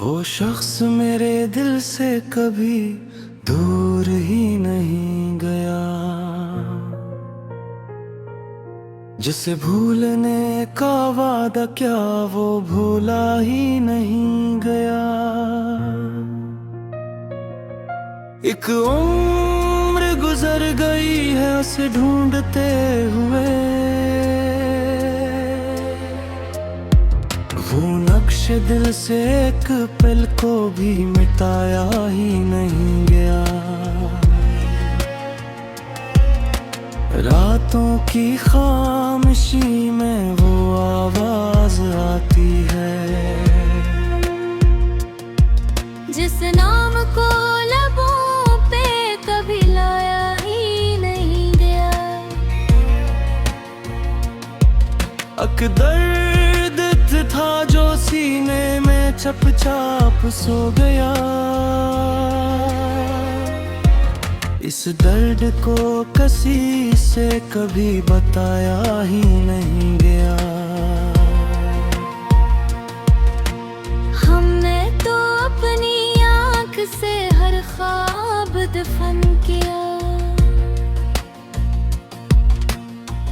वो शख्स मेरे दिल से कभी दूर ही नहीं गया, जिसे भूलने का वादा क्या वो भूला ही नहीं गया। एक उम्र गुजर गई है उसे ढूंढते हुए, वो नक्श दिल से एक पल को भी मिटाया ही नहीं गया। रातों की खामोशी में वो आवाज आती है, जिस नाम को लबों पे कभी लाया ही नहीं गया। दर्द था जो सीने में चुपचाप सो गया। इस दर्द को किसी से कभी बताया ही नहीं गया। हमने तो अपनी आँख से हर ख्वाब दफन किया,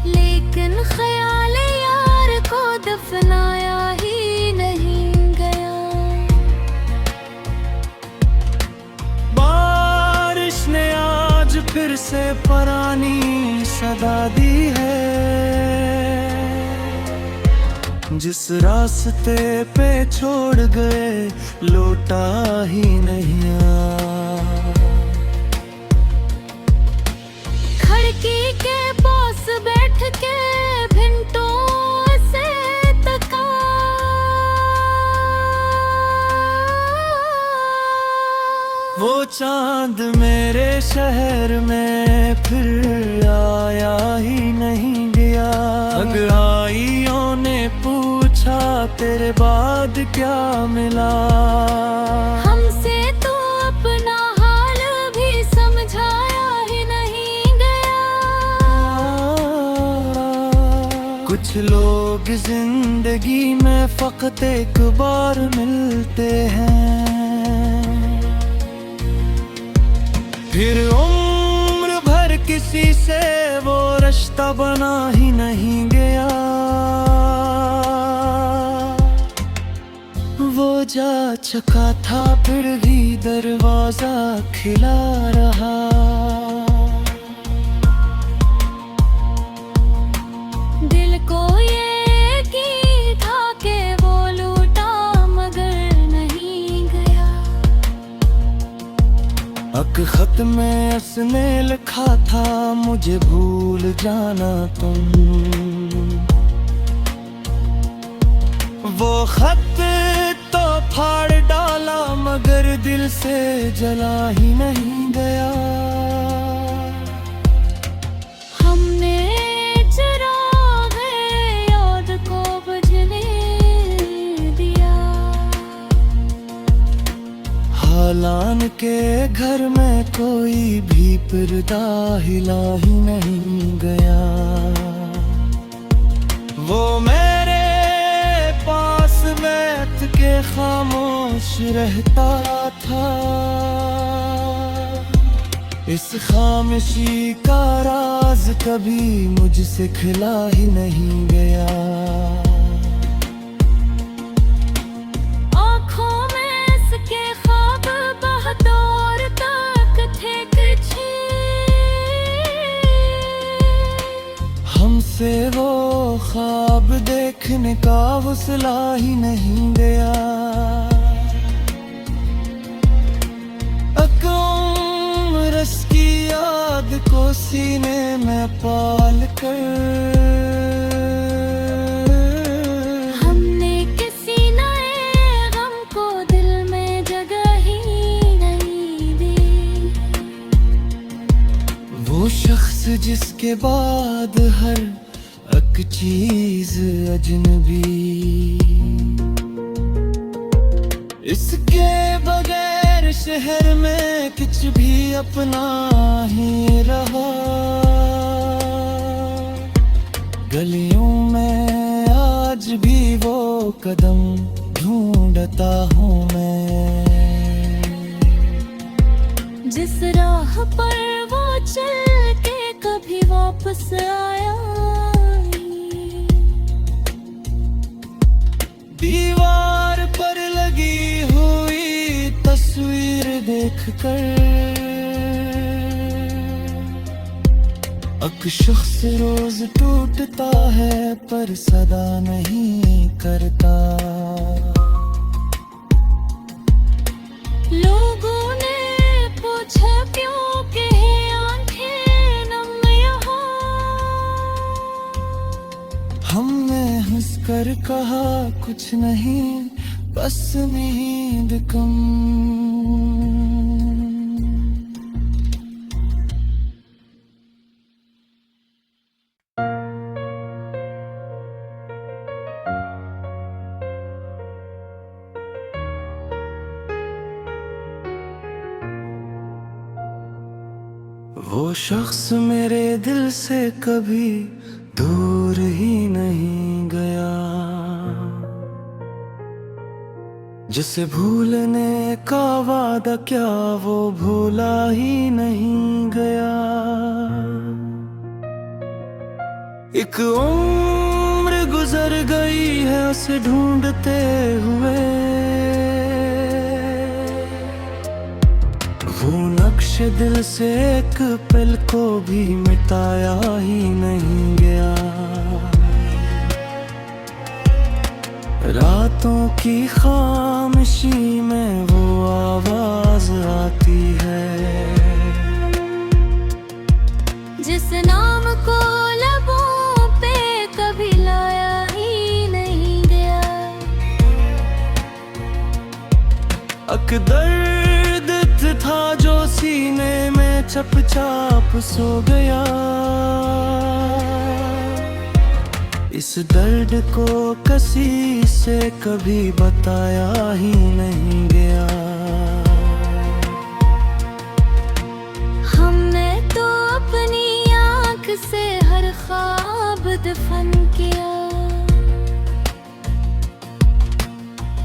लेकिन ख्याल यार को दफनाया ही नहीं गया। बारिश ने आज फिर से पुरानी सदा दी है, जिस रास्ते पे छोड़ गए लौटा ही नहीं आ। खिड़की के पास बैठ के भिंटों से तका, वो चांद मेरे शहर में फिर आया ही नहीं गया। अगुआइयों ने पूछा तेरे बाद क्या मिला, हमसे तो अपना हाल भी समझाया ही नहीं गया। कुछ लोग जिंदगी में फकत एक बार मिलते हैं, फिर उम्र भर किसी से वो रिश्ता बना ही नहीं गया। वो जा चुका था फिर भी दरवाजा खिला रहा। दिल को ये की था कि वो लूटा मगर नहीं गया। खत में उसने लिखा था मुझे भूल जाना तुम, वो खत तो फाड़ डाला मगर दिल से जला ही नहीं गया। हमने चिरागे याद को बुझने दिया, हालान के घर में कोई भी पर्दा हिला ही नहीं गया। वो मेरे पास बैठ के खामोश रहता था, इस खामोशी का राज कभी मुझसे खिला ही नहीं गया। आँखों में इसके ख्वाब बहदौर तक थे कुछे, हमसे वो ख्वाब देखने का हौसला ही नहीं गया। उम्र की याद को सीने में पाल कर, हमने किसी नए गम को दिल में जगह ही नहीं दी। वो शख्स जिसके बाद हर एक चीज अजनबी, इसके बगैर शहर में कुछ भी अपना ही रहा। गलियों में आज भी वो कदम ढूंढता हूँ मैं। जिस राह पर वो चल के कभी वापस आया नहीं। दीवार पर लगी हुई तस्वीर देखकर एक शख्स रोज टूटता है पर सदा नहीं करता। लोगों ने पूछा क्यों के आंखें नम यहाँ। हमने हंसकर कहा कुछ नहीं बस नींद कम। वो शख्स मेरे दिल से कभी दूर ही नहीं गया, जिसे भूलने का वादा क्या वो भूला ही नहीं गया। एक उम्र गुजर गई है उसे ढूंढते हुए, वो नक्श दिल से एक पल को भी मिटाया ही नहीं गया। रातों की खामोशी में वो आवाज आती है, जिस नाम को लबों पे कभी लाया ही नहीं गया। अक दर्द था जो सीने में चुपचाप सो गया। इस दर्द को किसी से कभी बताया ही नहीं गया। हमने तो अपनी आँख से हर ख्वाब दफन किया,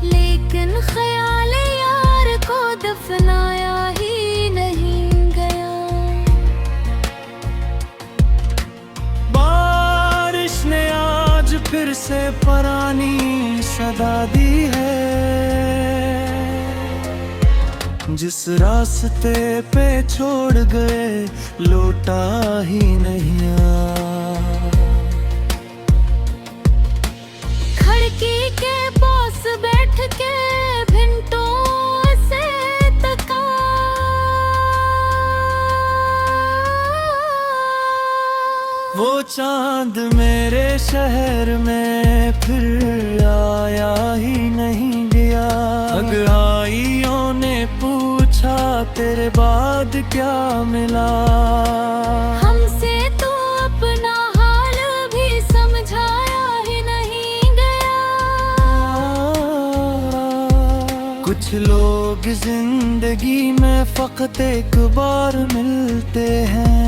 लेकिन ख्याल यार को दफनाया ही नहीं गया। बारिश ने आज फिर से पुरानी सदा दी है, जिस रास्ते पे छोड़ गए लौटा ही नहीं आ। खिड़की के पास बैठ के भिंटों से तका, वो चांद मेरे शहर में फिर आया ही नहीं गया। अगुआइयों ने पूछा तेरे बाद क्या मिला, हमसे तो अपना हाल भी समझाया ही नहीं गया। कुछ लोग जिंदगी में फकत एक बार मिलते हैं,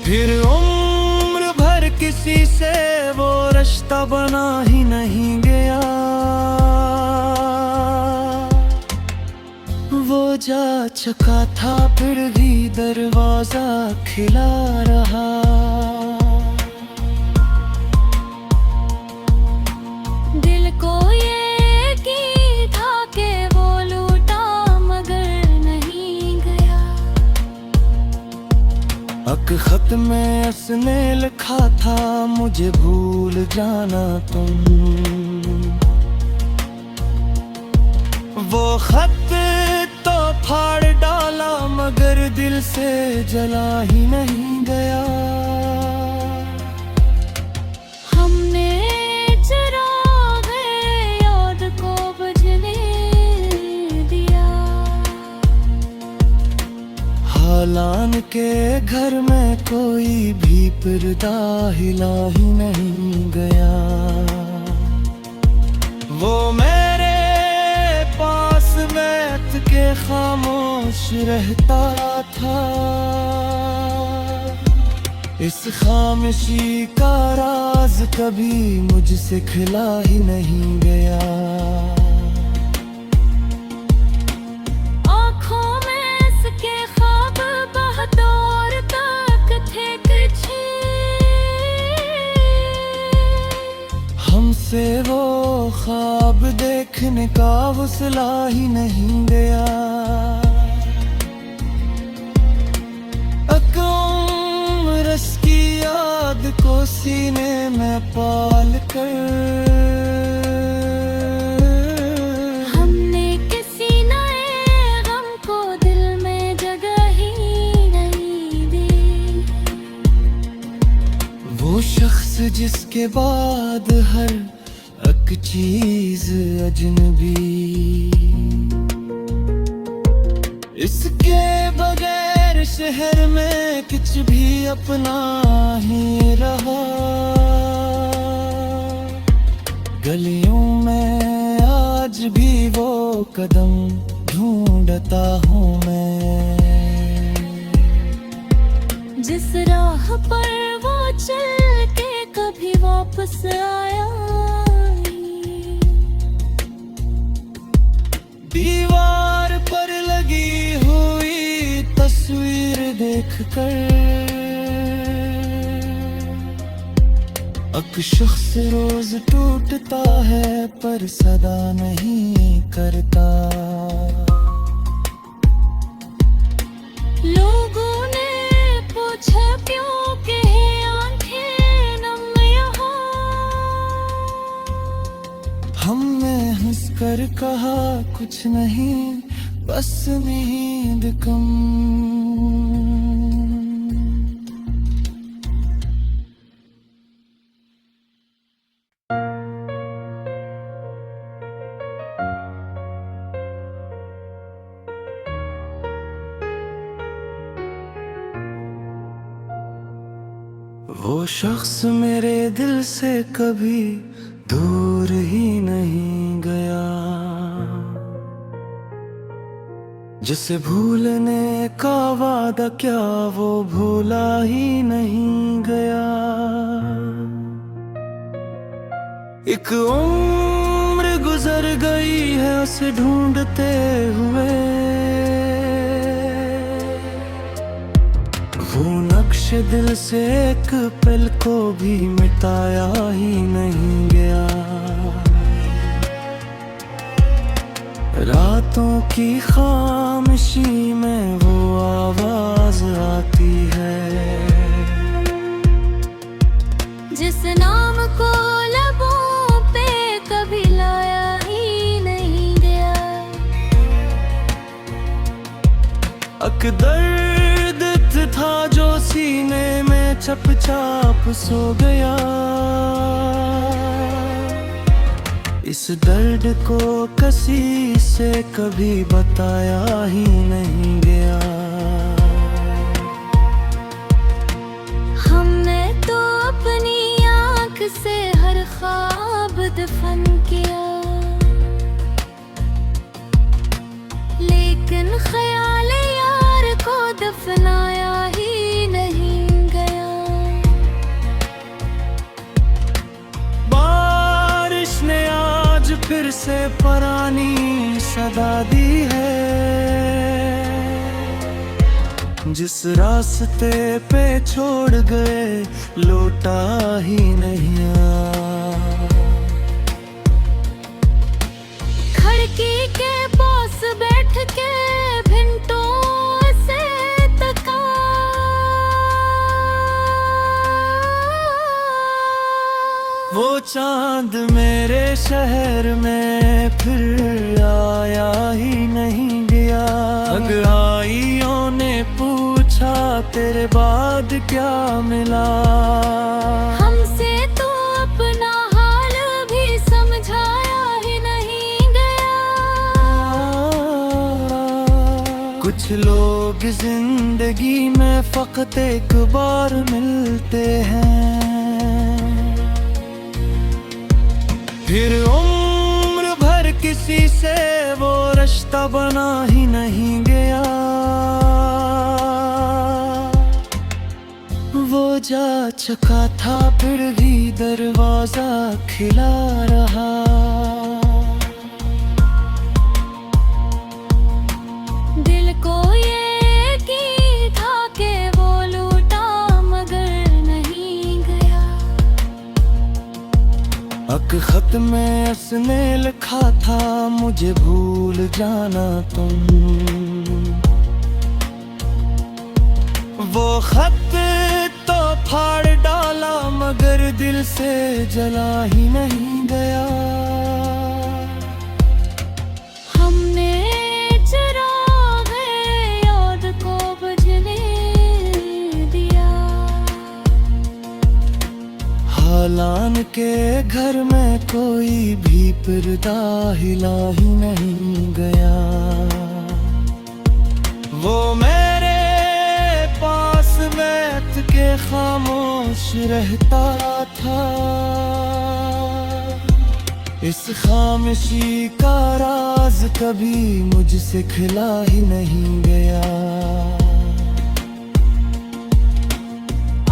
फिर उम्र भर किसी से वो रिश्ता बना ही नहीं गया। वो जा चुका था फिर भी दरवाजा खिला रहा, दिल को ये की था कि वो लूटा मगर नहीं गया। एक खत में उसने लिखा था मुझे भूल जाना तुम। वो खत तो फाड़ डाला मगर दिल से जला ही नहीं गया। हमने चिरागे याद को बुझने दिया, हालान के घर में कोई भी पर्दा हिला ही नहीं गया। वो मेरे पास बैठ के खामोश रहता था, इस खामोशी का राज कभी मुझसे खिला ही नहीं गया। आँखों में इसके ख्वाब बहदौर तक थे कुछ, हमसे वो ख्वाब देखने का हौसला ही नहीं गया। रस की याद को सीने में पाल कर हमने किसी नए गम को दिल में जगह ही नहीं दी। वो शख्स जिसके बाद हर एक चीज अजनबी, इसके बगैर शहर में कुछ भी अपना ही रहा। गलियों में आज भी वो कदम ढूंढता हूँ मैं, जिस राह पर वो चल के कभी वापस आया। दीवार पर लगी हुई तस्वीर देखकर एक शख्स रोज टूटता है पर सदा नहीं करता। लोगों ने पूछा क्यों के आंखें नम यहाँ, हमने हंसकर कहा कुछ नहीं बस नींद कम। वो शख्स मेरे दिल से कभी दूर ही नहीं गया, जिसे भूलने का वादा क्या वो भूला ही नहीं गया। एक उम्र गुजर गई है उसे ढूंढते हुए, वो नक्श दिल से एक पल को भी मिटाया ही नहीं गया। रातों की खामोशी में वो आवाज आती है, जिस नाम को लबों पे कभी लाया ही नहीं गया। एक दर्द था जो सीने में चुपचाप सो गया, इस दर्द को किसी से कभी बताया ही नहीं गया। हमने तो अपनी आँख से हर ख्वाब दफन किया, लेकिन ख्याल यार को दफनाया ही नहीं गया। बारिश ने आज फिर से पुरानी सदा दी है, जिस रास्ते पे छोड़ गए लौटा ही नहीं आ। खिड़की के पास बैठ के भिंटों से तका, वो चांद मेरे शहर में फिर आया ही नहीं गया। अगुआइयों ने पूछा तेरे बाद क्या मिला, हमसे तो अपना हाल भी समझाया ही नहीं गया। कुछ लोग जिंदगी में फकत एक बार मिलते हैं, फिर उम्र भर किसी से वो रिश्ता बना ही नहीं गया। वो जा चुका था, फिर भी दरवाजा खिला रहा। दिल को ये की था कि वो लूटा मगर नहीं गया। अक खत में उसने लिखा था, मुझे भूल जाना तुम। वो खत तो फाड़ डाला मगर दिल से जला ही नहीं गया। हमने चिरागे याद को बुझने दिया। हालान के घर में कोई भी पर्दा हिला ही नहीं गया। वो मेरे पास बैठ के खामोश रहता था। इस खामोशी का राज कभी मुझसे खिला ही नहीं गया।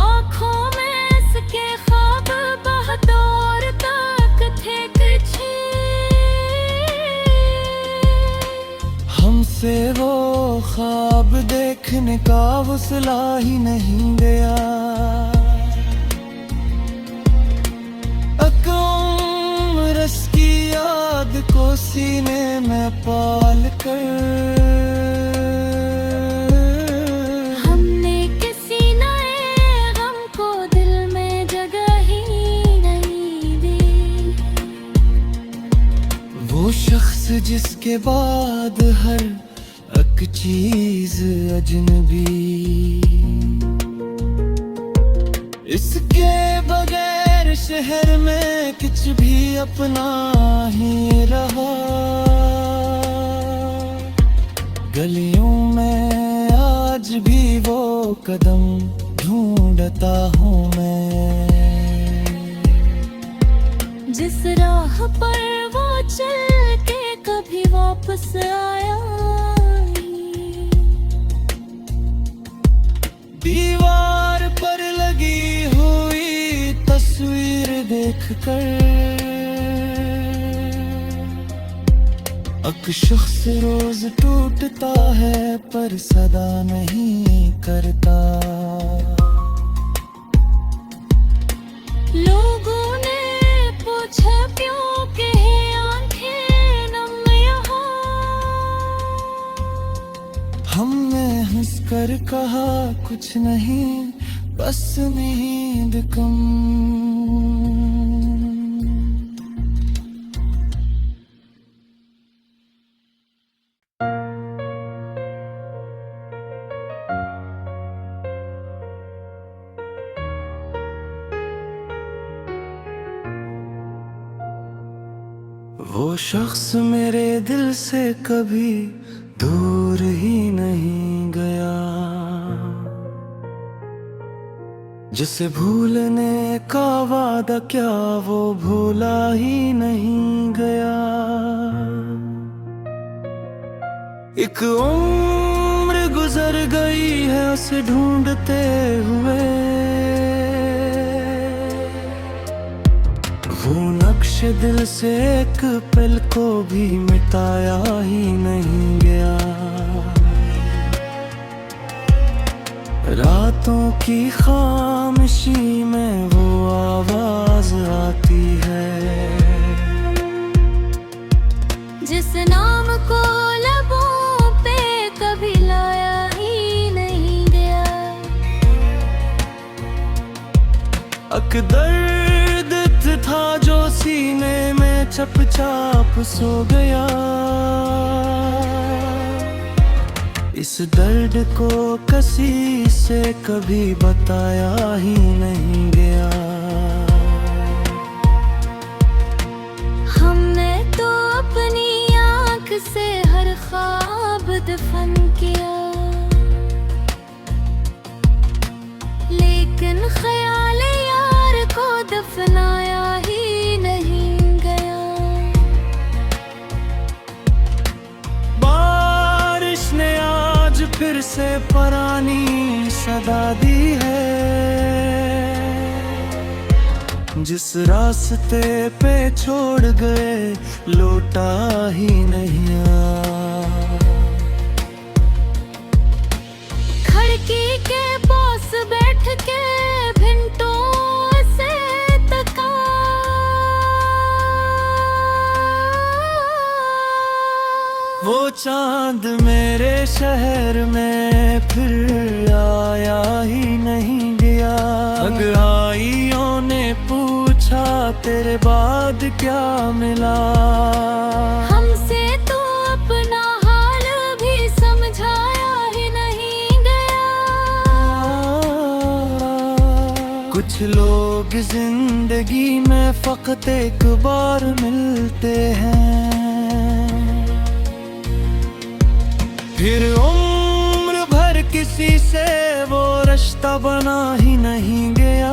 आँखों में इसके ख्वाब बहदौर तक थे कुछ। हमसे वो ख्वाब देखने का हौसला ही नहीं गया। अकम्रस की याद को सीने में पाल कर हमने किसी नए गम को दिल में जगह ही नहीं दी। वो शख्स जिसके बाद हर एक चीज अजनबी, इसके बगैर शहर में कुछ भी अपना ही रहा। गलियों में आज भी वो कदम ढूंढता हूँ मैं। जिस राह पर वो चल के कभी वापस आया नहीं। दीवार पर लगी हुई तस्वीर देखकर एक शख्स रोज टूटता है पर सदा नहीं करता। लोगों ने पूछा क्यों के आंखें नम यहाँ। हमने हंसकर कहा कुछ नहीं, बस नींद कम। वो शख्स मेरे दिल से कभी दूर ही नहीं गया। जिसे भूलने का वादा क्या वो भूला ही नहीं गया। एक उम्र गुजर गई है उसे ढूंढते हुए। वो नक्श दिल से एक पल को भी मिटाया ही नहीं गया। रातों की खामोशी में वो आवाज आती है। जिस नाम को लबों पे कभी लाया ही नहीं गया। अक दर्द था जो सीने में चपचाप सो गया। इस दर्द को किसी से कभी बताया ही नहीं गया। हमने तो अपनी आँख से हर ख्वाब दफन किया। लेकिन ख्याल यार को दफनाया ही नहीं गया। बारिश ने आज फिर से पुरानी सदा दी है। जिस रास्ते पे छोड़ गए लौटा ही नहीं आ। खिड़की के पास बैठ के भिंटों से तका, वो चांद मेरे शहर में फिर आया ही नहीं गया। अगुआइयों ने पूछा तेरे बाद क्या मिला, हमसे तो अपना हाल भी समझाया ही नहीं गया। कुछ लोग जिंदगी में फकत एक बार मिलते हैं, फिर उम्र भर किसी से वो रिश्ता बना ही नहीं गया।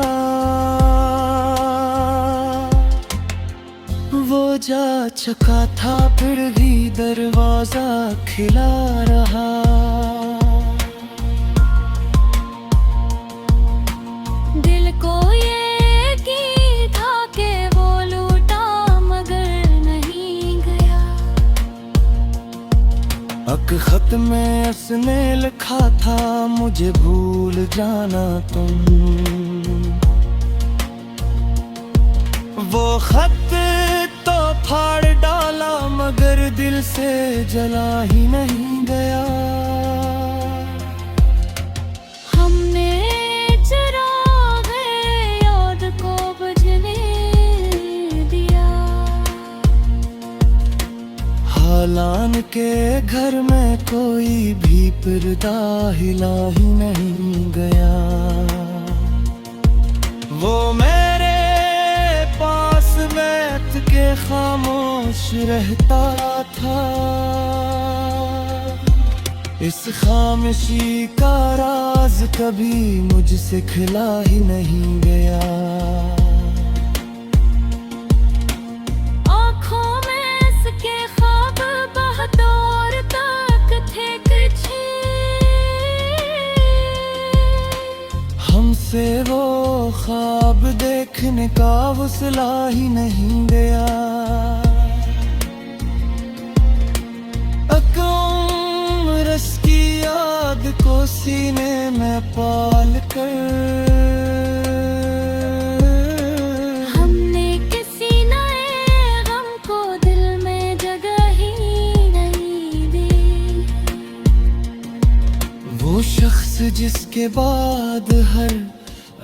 वो जा चुका था फिर भी दरवाजा खिला रहा। दिल को ये की था कि वो लूटा मगर नहीं गया। एक खत में उसने लिखा था मुझे भूल जाना तुम। वो खत तो फाड़ डाला मगर दिल से जला ही नहीं गया। हमने चिरागे याद को बुझने दिया। हालान के घर में कोई भी पर्दा हिला ही नहीं गया। वो मेरे पास बैठ के खामोश रहता था, इस खामोशी का राज कभी मुझसे खिला ही नहीं गया। आँखों में इसके ख्वाब बहदौर तक थे कुछे, हमसे वो ख्वाब देखने का हौसला ही नहीं गया। रस की याद को सीने में पाल कर हमने किसी नए गम को दिल में जगह ही नहीं दी। वो शख्स जिसके बाद हर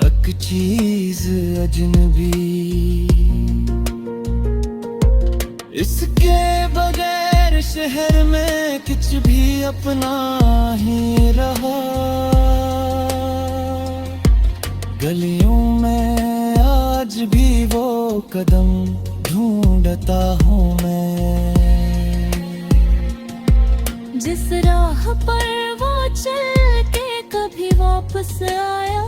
एक चीज अजनबी, इसके बगैर शहर में कुछ भी अपना ही रहा। गलियों में आज भी वो कदम ढूंढता हूँ मैं, जिस राह पर वो चल के कभी वापस आया।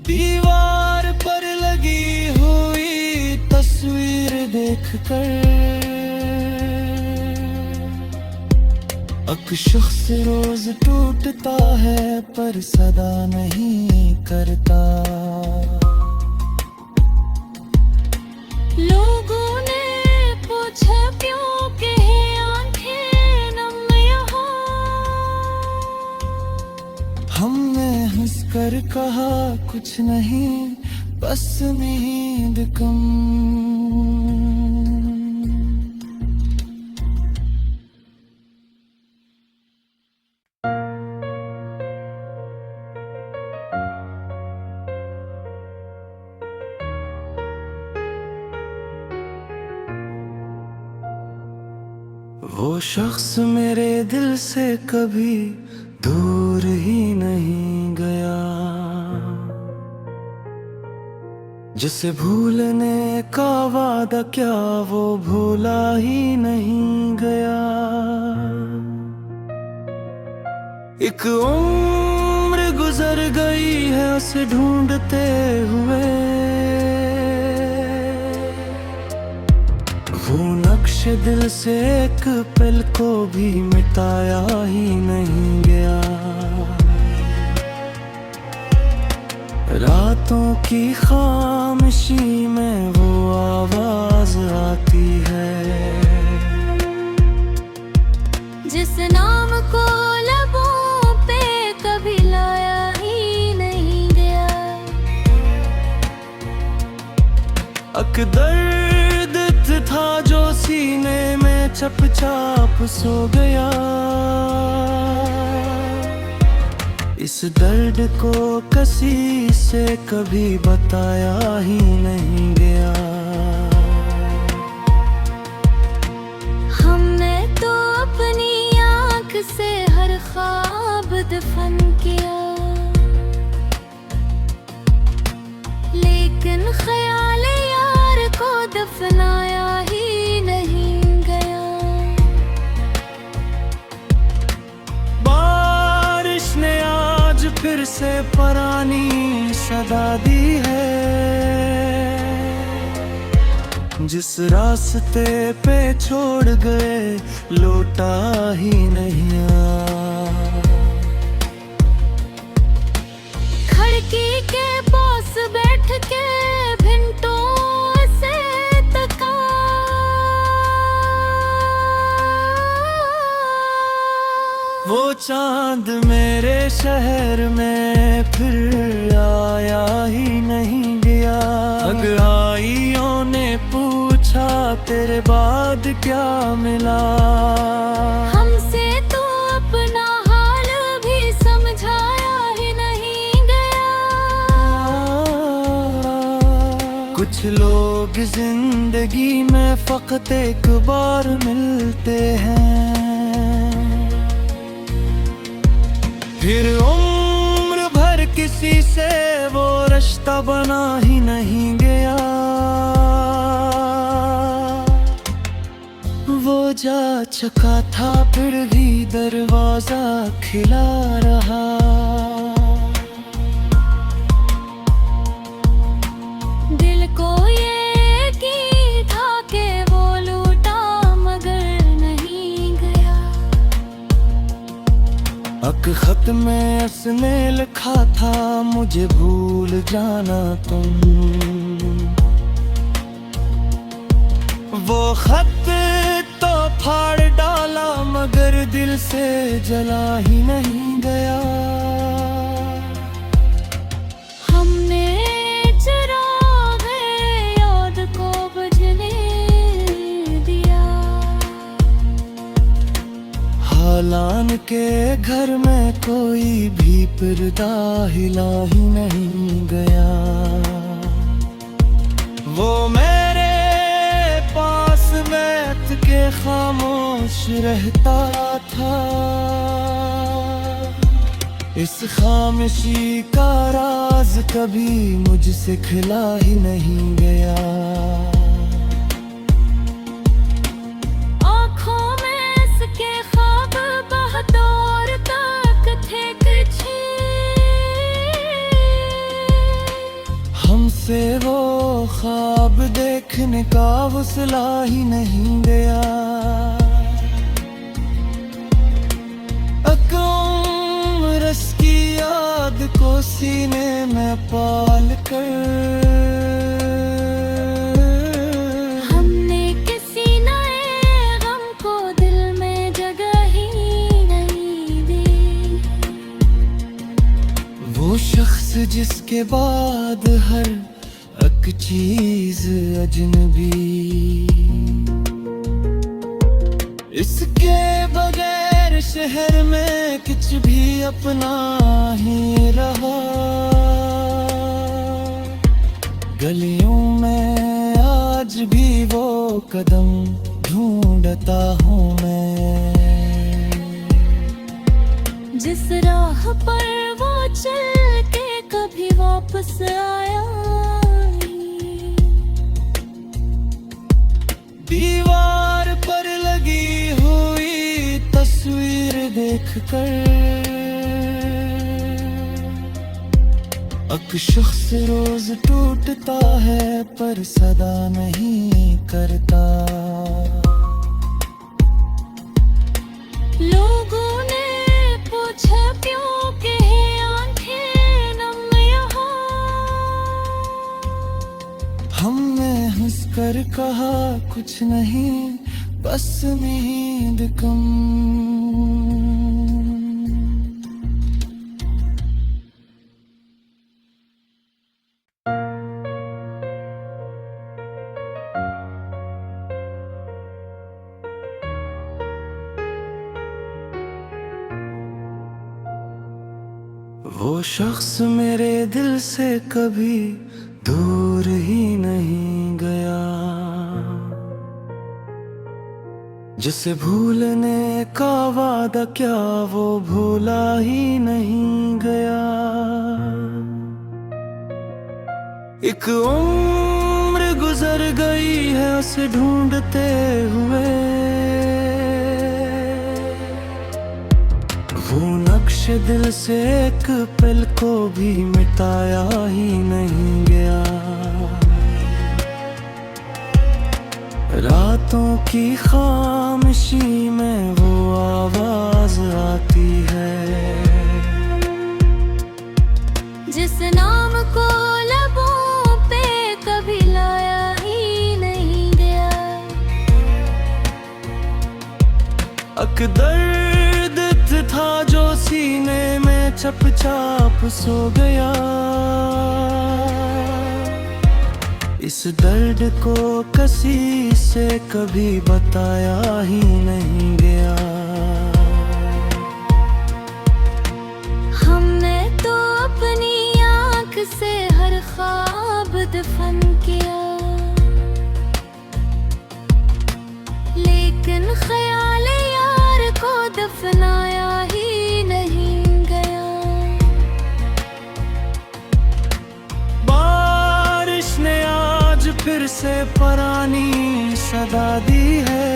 दीवार पर लगी हुई तस्वीर देखकर एक शख्स रोज टूटता है पर सदा नहीं करता। लोगों ने पूछा क्यों के आंखें नम यहाँ, हमने हंसकर कहा कुछ नहीं बस नींद कम। वो शख्स मेरे दिल से कभी दूर ही नहीं गया, जिसे भूलने का वादा क्या वो भूला ही नहीं गया। एक उम्र गुजर गई है उसे ढूंढते हुए, वो नक्श दिल से एक पल को भी मिटाया ही नहीं गया। बातों की खामोशी में वो आवाज आती है, जिस नाम को लबों पे कभी लाया ही नहीं गया। अक दर्द था जो सीने में चुपचाप सो गया। इस दर्द को किसी से कभी बताया ही नहीं गया। हमने तो अपनी आँख से हर ख्वाब दफन किया, लेकिन ख्याल यार को दफनाया ही नहीं गया। बारिश ने आज फिर से पुरानी सदा दी है, जिस रास्ते पे छोड़ गए लौटा ही नहीं आ। खिड़की के पास बैठ के भिंटों से तका, वो चांद मेरे शहर में फिर आया ही नहीं गया। अगुआइयों ने पूछा तेरे बाद क्या मिला, हमसे तो अपना हाल भी समझाया ही नहीं गया। कुछ लोग जिंदगी में फकत एक बार मिलते हैं, फिर उम्र भर किसी से वो रिश्ता बना ही नहीं गया। वो जा चुका था फिर भी दरवाजा खिला रहा। दिल को ये की था कि वो लूटा मगर नहीं गया। अक खत में उसने लिखा था मुझे भूल जाना तुम। वो खत तो फाड़ डाला मगर दिल से जला ही नहीं गया। हमने चिरागे याद को बुझने दिया। हालान के घर में कोई भी पर्दा हिला ही नहीं गया। वो मेरे पास बैठ के खामोश रहता था, इस खामोशी का राज कभी मुझसे खिला ही नहीं गया। आँखों में इसके ख्वाब बहदौर तक थे कुछे, हमसे वो ख्वाब देखने का हौसला ही नहीं गया। रस की याद को सीने में पाल कर हमने किसी नए गम को दिल में जगह ही नहीं दी। वो शख्स जिसके बाद हर एक चीज अजनबी, इसके बगैर शहर में कुछ भी अपना ही रहा। गलियों में आज भी वो कदम ढूंढता हूँ मैं, जिस राह पर वो चल के कभी वापस आया नहीं। दीवार पर लगी हुई तस्वीर देखकर एक शख्स रोज टूटता है पर सदा नहीं करता। लोगों ने पूछा क्यों के आंखें नम यहाँ, कुछ नहीं, बस नींद कम। वो शख्स मेरे दिल से कभी दूर ही नहीं गया, जिसे भूलने का वादा क्या वो भूला ही नहीं गया। एक उम्र गुजर गई है उसे ढूंढते हुए, वो नक्श दिल से एक पल को भी मिटाया ही नहीं गया। रातों की खामोशी में वो आवाज आती है, जिस नाम को लबों पे कभी लाया ही नहीं गया। अक दर्द था जो सीने में चुपचाप सो गया, इस दर्द को किसी से कभी बताया ही नहीं गया। हमने तो अपनी आँख से हर ख्वाब दफन किया, लेकिन ख्याल यार को दफनाया ही नहीं गया। बारिश ने आज फिर से पुरानी सदा दी है,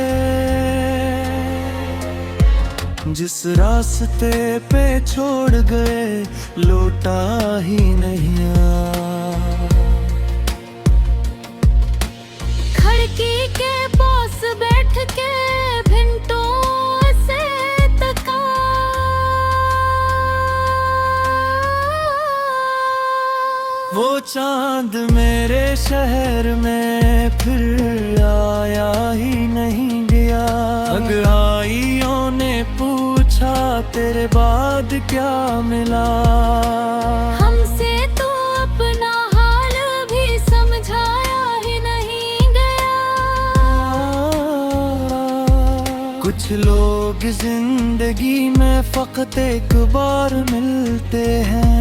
जिस रास्ते पे छोड़ गए लौटा ही नहीं आ। खिड़की के पास बैठ के भिंटों से तका, वो चांद मेरे शहर में फिर आया ही नहीं गया। अंगड़ाइयों ने पूछा तेरे बाद क्या मिला, हमसे तो अपना हाल भी समझाया ही नहीं गया। कुछ लोग जिंदगी में फकत एक बार मिलते हैं,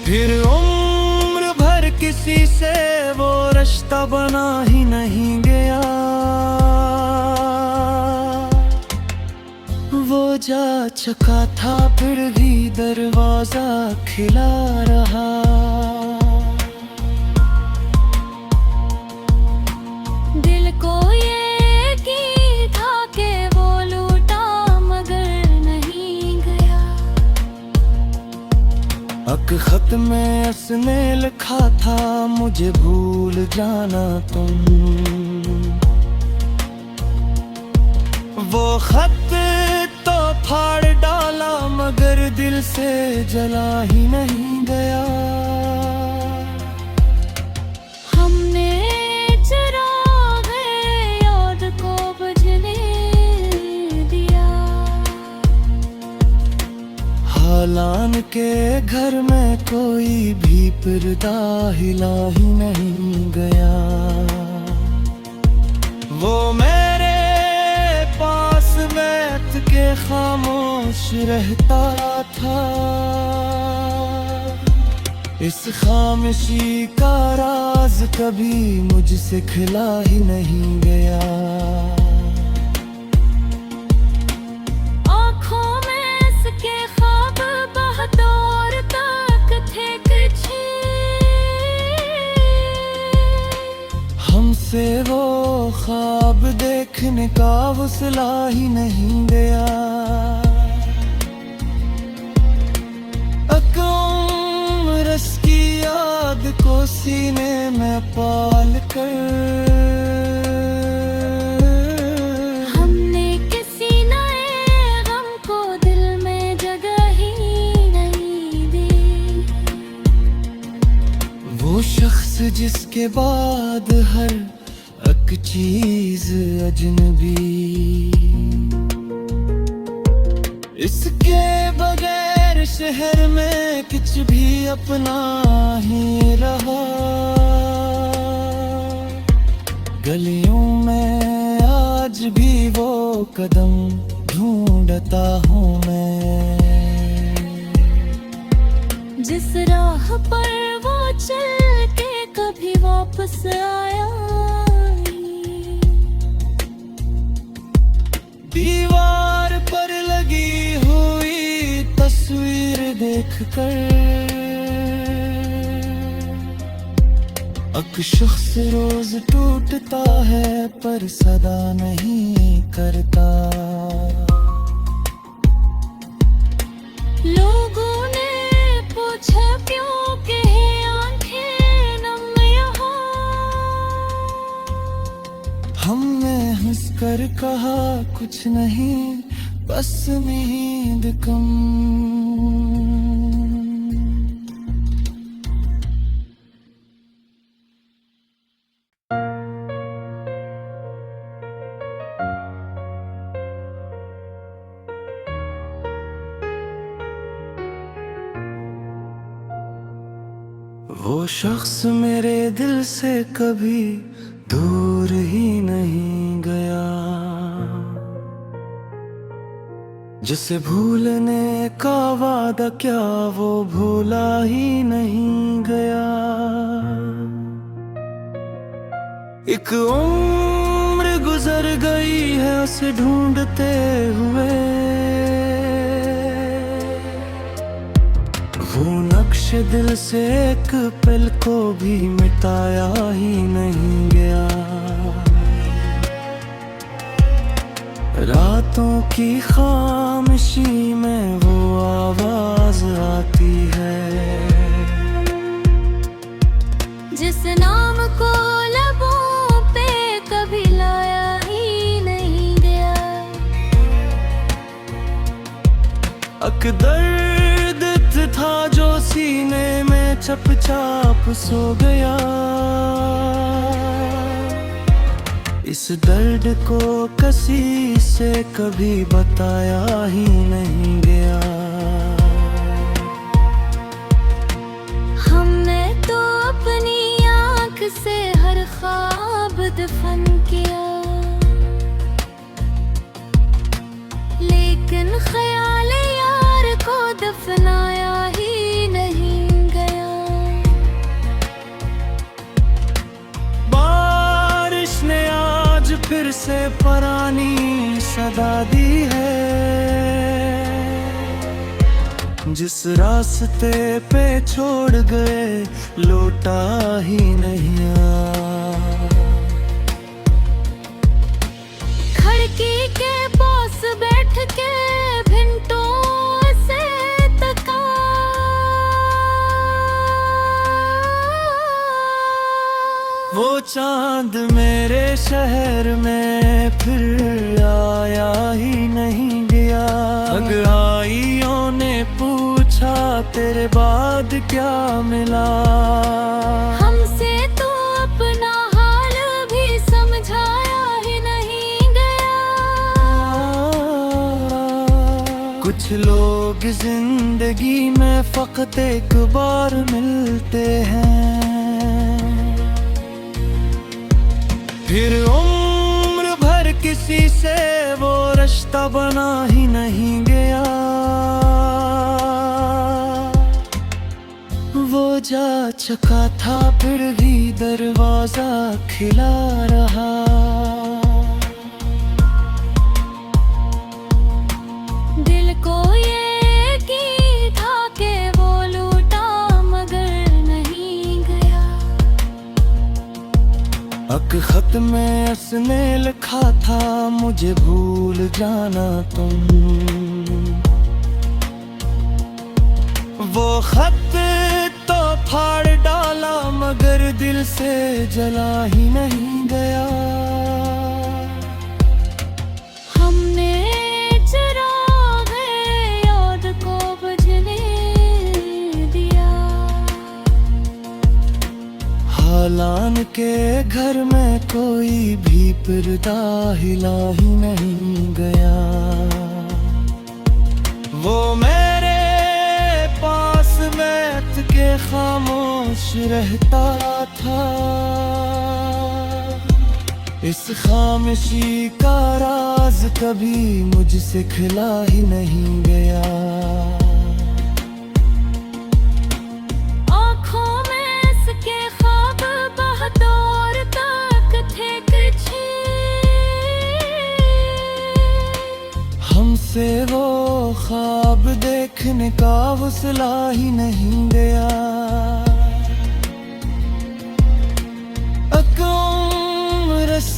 फिर उम्र भर किसी से वो रिश्ता बना ही नहीं गया। वो जा चुका था फिर भी दरवाजा खिला रहा, दिल को ये की था कि वो लूटा मगर नहीं गया। अक खत में उसने लिखा था मुझे भूल जाना तुम, वो खत तो फाड़ डाला मगर दिल से जला ही नहीं गया। हमने चिरागे याद को बुझने दिया, हालान के घर में कोई भी पर्दा हिला ही नहीं गया। वो मेरे पास बैठ के खामोश रहता था, इस खामोशी का राज कभी मुझसे खिला ही नहीं गया। आँखों में इसके ख्वाब बहदौर तक थे कुछ, हमसे वो ख्वाब देखने का वसला ही नहीं गया। उम्र की याद को सीने में पाल कर हमने किसी नए गम को दिल में जगह ही नहीं दी। वो शख्स जिसके बाद चीज अजनबी, इसके बगैर शहर में कुछ भी अपना ही रहा। गलियों में आज भी वो कदम ढूंढता हूँ मैं, जिस राह पर वो चल के कभी वापस आया नहीं। दीवार पर लगी हुई तस्वीर देखकर एक शख्स रोज टूटता है पर सदा नहीं करता। लोगों ने पूछा क्यों के आंखें नम यहाँ, हमने हंसकर कहा कुछ नहीं बस नींद कम। वो शख्स मेरे दिल से कभी दूर ही नहीं गया, जिसे भूलने का वादा क्या वो भूला ही नहीं गया। एक उम्र गुजर गई है उसे ढूंढते हुए, वो नक्श दिल से एक पल को भी मिटाया ही नहीं गया। रातों की खामोशी में वो आवाज आती है, जिस नाम को लबों पे कभी लाया ही नहीं गया। एक दर्द था जो सीने में चुपचाप सो गया, इस दर्द को किसी से कभी बताया ही नहीं गया। हमने तो अपनी आँख से हर ख्वाब दफन किया, लेकिन ख्याल यार को दफनाया ही नहीं गया। बारिश ने आज फिर से पुरानी सदा दी है, जिस रास्ते पे छोड़ गए लौटा ही नहीं आ। खिड़की के पास बैठ के भिंटों से तका, वो चांद मेरे शहर में फिर आया ही नहीं गया। अंगड़ाइयों ने पूछा तेरे बाद क्या मिला, हमसे तो अपना हाल भी समझाया ही नहीं गया। कुछ लोग जिंदगी में फकत एक बार मिलते हैं, फिर उम्र भर किसी से वो रिश्ता बना ही नहीं गया। वो जा चुका था फिर भी दरवाजा खिला रहा, दिल को ये की था कि वो लूटा मगर नहीं गया। एक खत में उसने लिखा था मुझे भूल जाना तुम, वो खत तो फाड़ डाला मगर दिल से जला ही नहीं गया। हमने चिरागे याद को बुझने दिया, हालान के घर में में कोई भी पर्दा हिला ही नहीं गया। वो मेरे पास बैठ के खामोश रहता था, इस खामोशी का राज कभी मुझसे खिला ही नहीं गया। आँखों में इसके ख्वाब बहदौर तक थे कुछ, हमसे वो ख्वाब देखने का हौसला ही नहीं गया।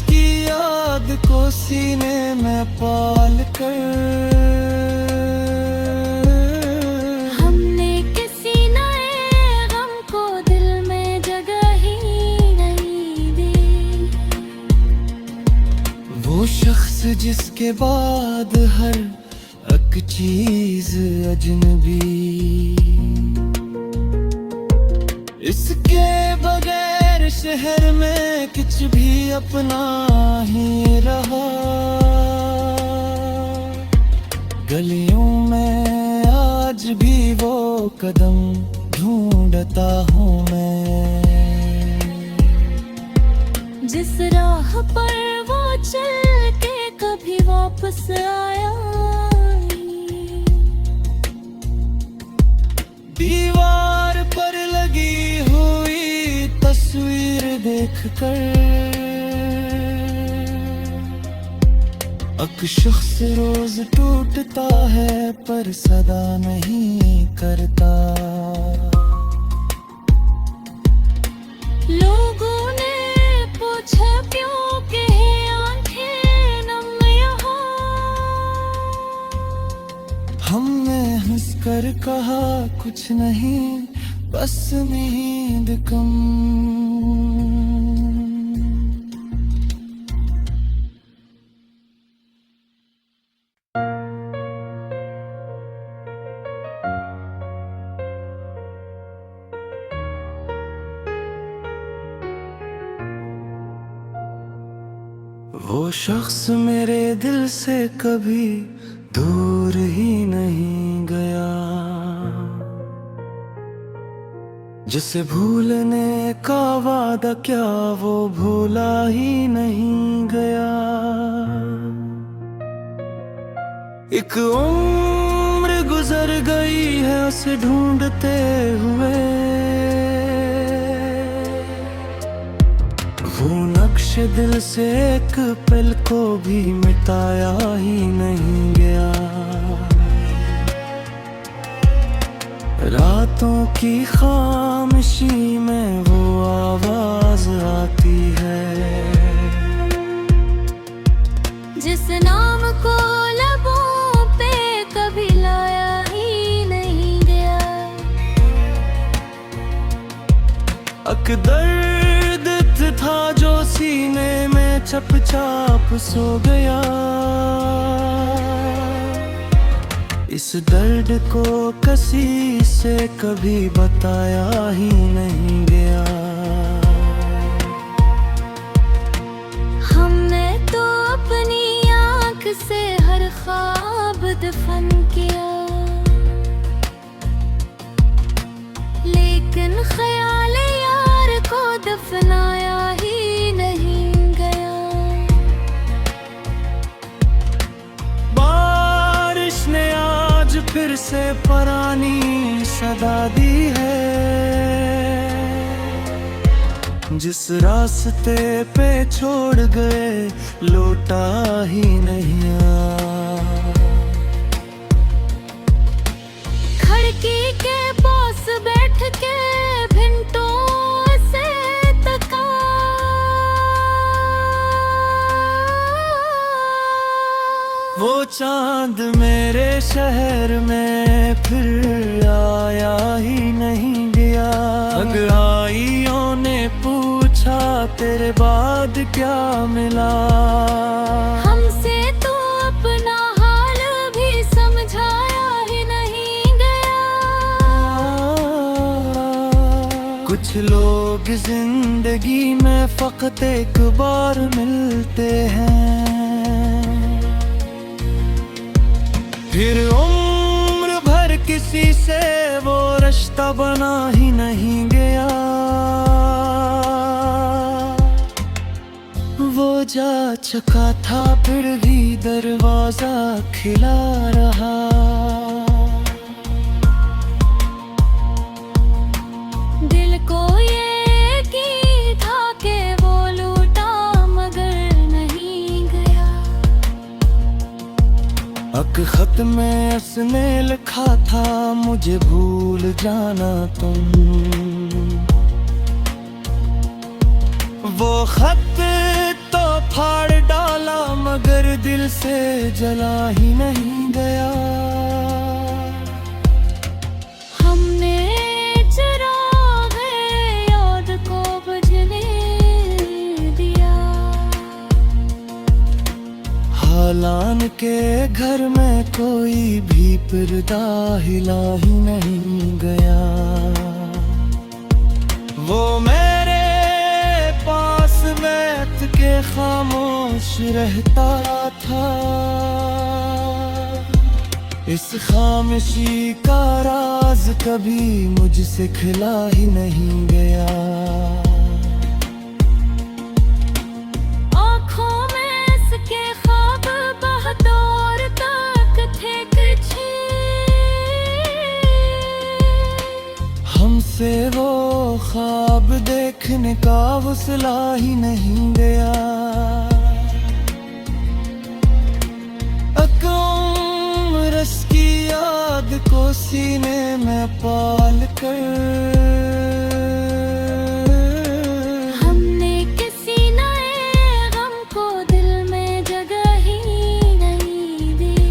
की याद को सीने में पाल कर हमने किसी नए गम को दिल में जगह ही नहीं दी। वो शख्स जिसके बाद हर एक चीज अजनबी, इसके बगैर शहर में कुछ भी अपना ही रहा। गलियों में आज भी वो कदम ढूंढता हूँ मैं, जिस राह पर वो चल के कभी वापस आया नहीं। दीवार पर लगी हुई तस्वीर देखकर एक शख्स रोज टूटता है पर सदा नहीं करता। लोगों ने पूछा क्यों के आंखें नम यहाँ, हमने हंसकर कहा कुछ नहीं बस नींद कम। वो शख्स मेरे दिल से कभी दूर ही नहीं गया, जिसे भूलने का वादा क्या वो भूला ही नहीं गया। एक उम्र गुजर गई है उसे ढूंढते हुए, वो नक्श दिल से एक पल को भी मिटाया ही नहीं गया। रातों की खामोशी में वो आवाज आती है, जिस नाम को लबों पे कभी लाया ही नहीं गया। एक दर्द था जो सीने में चुपचाप सो गया, इस दर्द को किसी से कभी बताया ही नहीं गया। हमने तो अपनी आँख से हर ख्वाब दफन किया, लेकिन ख्याल यार को दफनाया ही नहीं गया। बारिश ने आज फिर से पुरानी सदा दी है, जिस रास्ते पे छोड़ गए लौटा ही नहीं आ। खिड़की के पास बैठ के भिंटों से तका, वो चांद मेरे शहर में फिर आया ही नहीं गया। अंगड़ाइयों ने पूछा तेरे बाद क्या मिला, हमसे तो अपना हाल भी समझाया ही नहीं गया। कुछ कुछ लोग जिंदगी में फकत एक बार मिलते हैं, फिर उम्र भर किसी से वो रिश्ता बना ही नहीं गया। वो जा चुका था फिर भी दरवाजा खिला रहा। दिल को ये की था कि वो लूटा मगर नहीं गया। अक खत में उसने लिखा था मुझे भूल जाना तुम। वो खत तो फाड़ डाला मगर दिल से जला ही नहीं गया। हमने चिरागे याद को बुझने दिया। हालांकि घर में कोई भी पर्दा हिला ही नहीं गया। वो मेरे पास बैठ के खामोश रहता था। इस खामोशी का राज कभी मुझसे खिला ही नहीं गया। आँखों में इसके ख्वाब बहदौर तक थे कुछे। हमसे वो ख्वाब देखने का हौसला ही नहीं गया। रस की याद को सीने में पाल कर हमने किसी नए गम को दिल में जगह ही नहीं दी।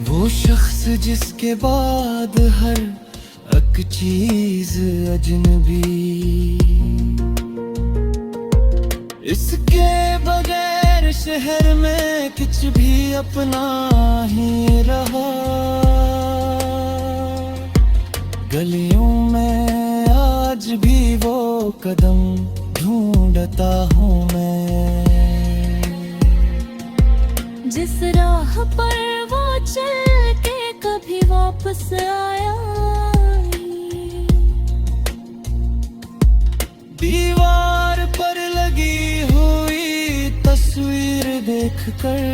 वो शख्स जिसके बाद हर एक चीज अजनबी, इसके बगैर शहर में कुछ भी अपना ही रहा। गलियों में आज भी वो कदम ढूंढता हूँ मैं। जिस राह पर वो चल के कभी वापस आया। दीवार पर लगी हुई तस्वीर देखकर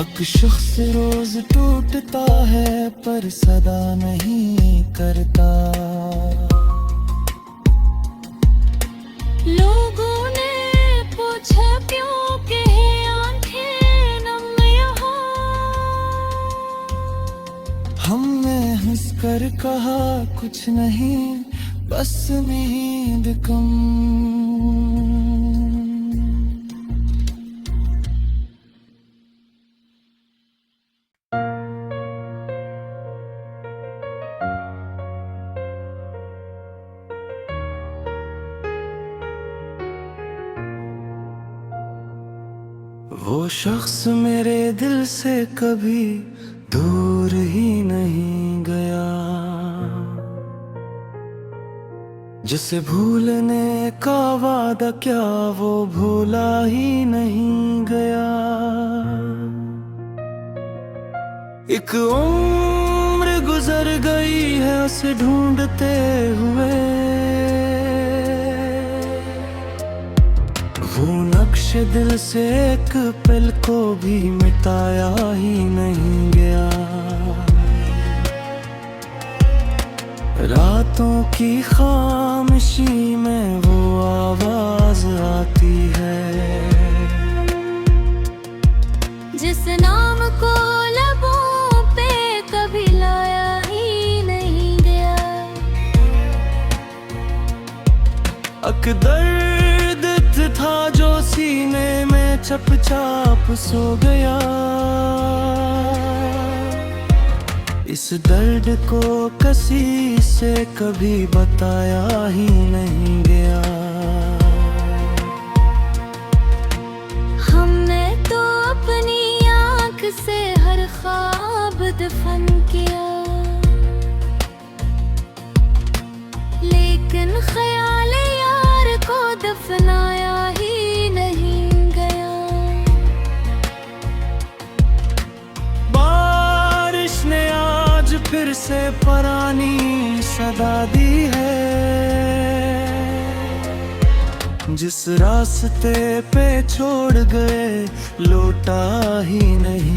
एक शख्स रोज टूटता है पर सदा नहीं करता। लोगों ने पूछा क्यों के आंखें नम यहाँ। हमने हंसकर कहा कुछ नहीं बस नींद कम। वो शख्स मेरे दिल से कभी दूर ही नहीं गया। जिसे भूलने का वादा क्या वो भूला ही नहीं गया। एक उम्र गुजर गई है उसे ढूंढते हुए। वो नक्श दिल से एक पल को भी मिटाया ही नहीं गया। रातों की खामोशी में वो आवाज आती है। जिस नाम को लबों पे कभी लाया ही नहीं गया। अक दर्द था जो सीने में चुपचाप सो गया। इस दर्द को किसी से कभी बताया ही नहीं गया। हमने तो अपनी आँख से हर ख्वाब दफन किया। पुरानी सदा दी है। जिस रास्ते पे छोड़ गए लौटा ही नहीं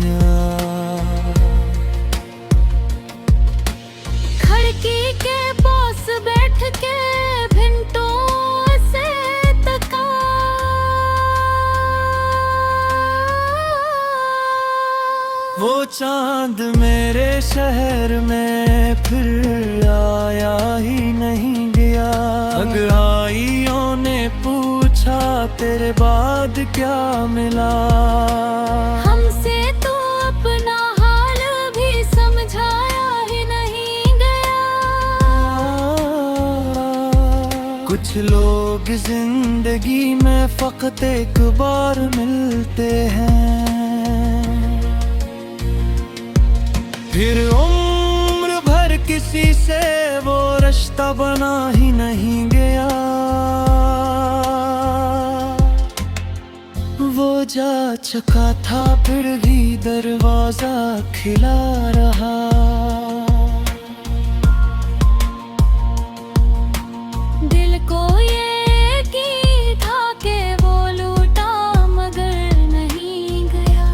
खिड़की के पास बैठ के भिंटों से तका, वो चांद मेरे शहर में फिर आया ही नहीं गया। अगुआइयों ने पूछा तेरे बाद क्या मिला, हमसे तो अपना हाल भी समझाया ही नहीं गया। कुछ लोग जिंदगी में फकत एक बार मिलते हैं, फिर उम्र भर किसी से वो रिश्ता बना ही नहीं गया। वो जा चुका था फिर भी दरवाजा खिला रहा। दिल को ये की था कि वो लूटा मगर नहीं गया।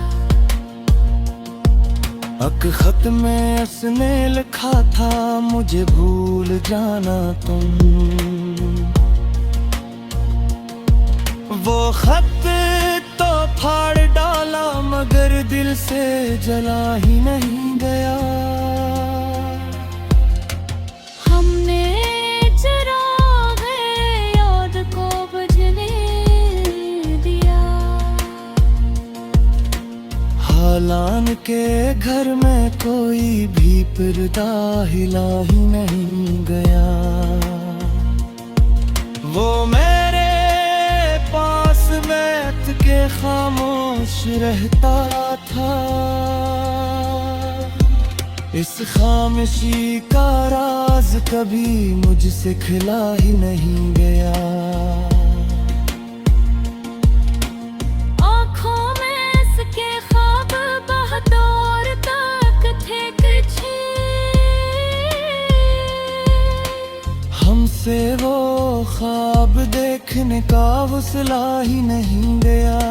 एक खत में उसने लिखा था मुझे भूल जाना तुम। वो खत तो फाड़ डाला मगर दिल से जला ही नहीं गया। हमने चिरागे याद को बुझने दिया। हालान के घर में कोई भी पर्दा हिला ही नहीं गया। वो मेरे पास बैठ के खामोश रहता था। इस खामोशी का राज कभी मुझसे खिला ही नहीं गया। आँखों में इसके ख्वाब बहदौर तक थे कुछे। हमसे वो ख्वाब देखने का हौसला ही नहीं गया।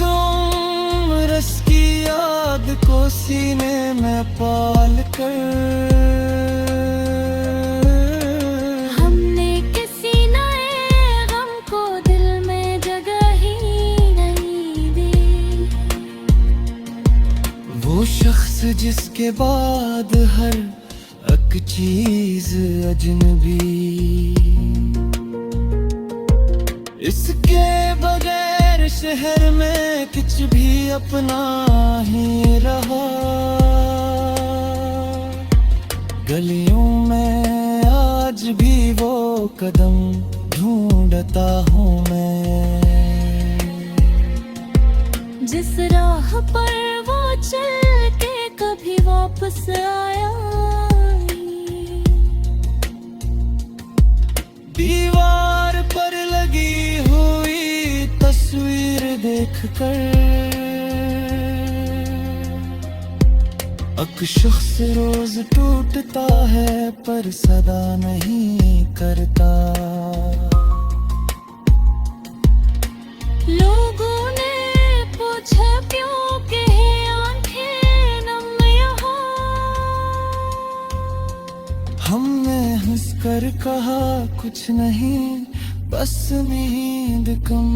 उम्र की याद को सीने में पाल कर हमने किसी नए गम को दिल में जगह ही नहीं दी। वो शख्स जिसके बाद हर एक चीज अजनबी, इसके बगैर शहर में कुछ भी अपना ही रहा। गलियों में आज भी वो कदम ढूंढता हूँ मैं। जिस राह पर वो चल के कभी वापस आया नहीं। दीवार पर लगी हुई तस्वीर देखकर एक शख्स रोज टूटता है पर सदा नहीं करता। लोगों ने पूछा क्यों के आंखें नम यहाँ। हमने हंसकर कहा कुछ नहीं बस नींद कम।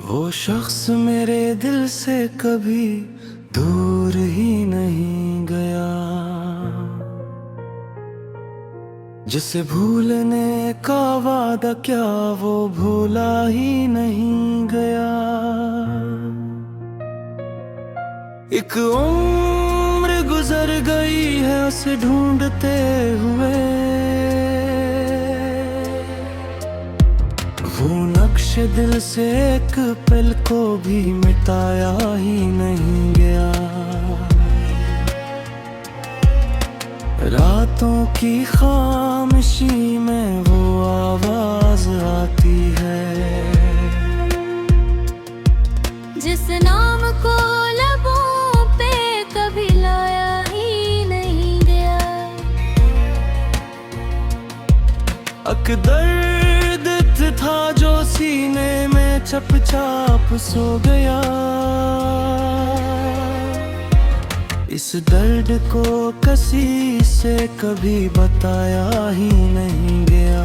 वो शख्स मेरे दिल से कभी दूर ही नहीं गया। जिसे भूलने का वादा क्या वो भूला ही नहीं गया। एक उम्र गुजर गई है उसे ढूंढते हुए। वो नक्श दिल से एक पल को भी मिटाया ही नहीं गया। रातों की खामोशी में वो आवाज आती है, जिस नाम को लबों पे कभी लाया ही नहीं गया। अक दर्द था जो सीने में चुपचाप सो गया। इस दर्द को किसी से कभी बताया ही नहीं गया।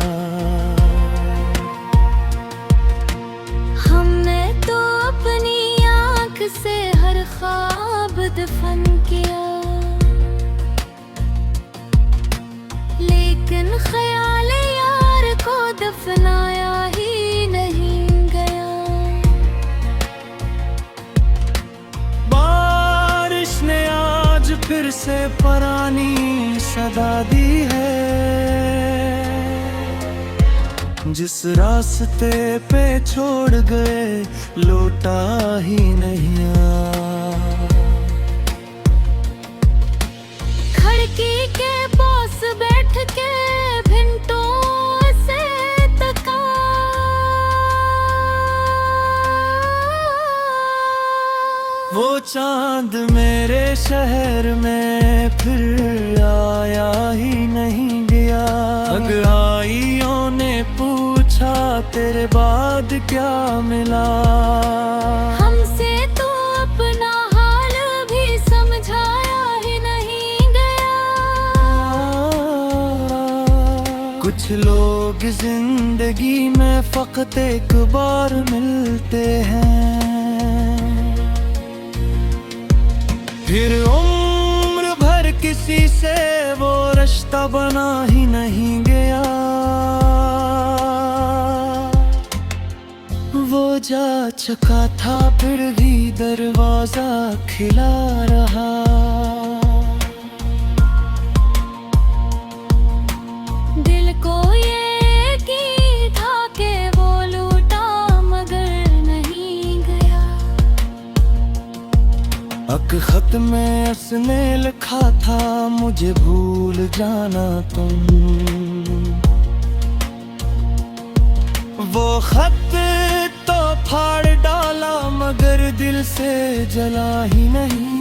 हमने तो अपनी आँख से हर ख्वाब दफन किया, लेकिन ख्याल यार को दफनाया ही नहीं गया। बारिश ने आज फिर से पुरानी सदा दी है, जिस रास्ते पे छोड़ गए लौटा ही नहीं आ। खिड़की के पास बैठ के भिंटों से तका, वो चांद मेरे शहर में फिर आया ही नहीं गया। अगुआइयों ने पूछा तेरे बाद क्या मिला, हमसे तो अपना हाल भी समझाया ही नहीं गया। कुछ लोग जिंदगी में फकत एक बार मिलते हैं, फिर उम्र भर किसी से वो रिश्ता बना ही नहीं गया। वो जा चुका था फिर भी दरवाजा खिला रहा। दिल को ये की था कि वो लूटा मगर नहीं गया। अक खत में उसने लिखा था मुझे भूल जाना तुम। वो खत तो फाड़ डाला मगर दिल से जला ही नहीं।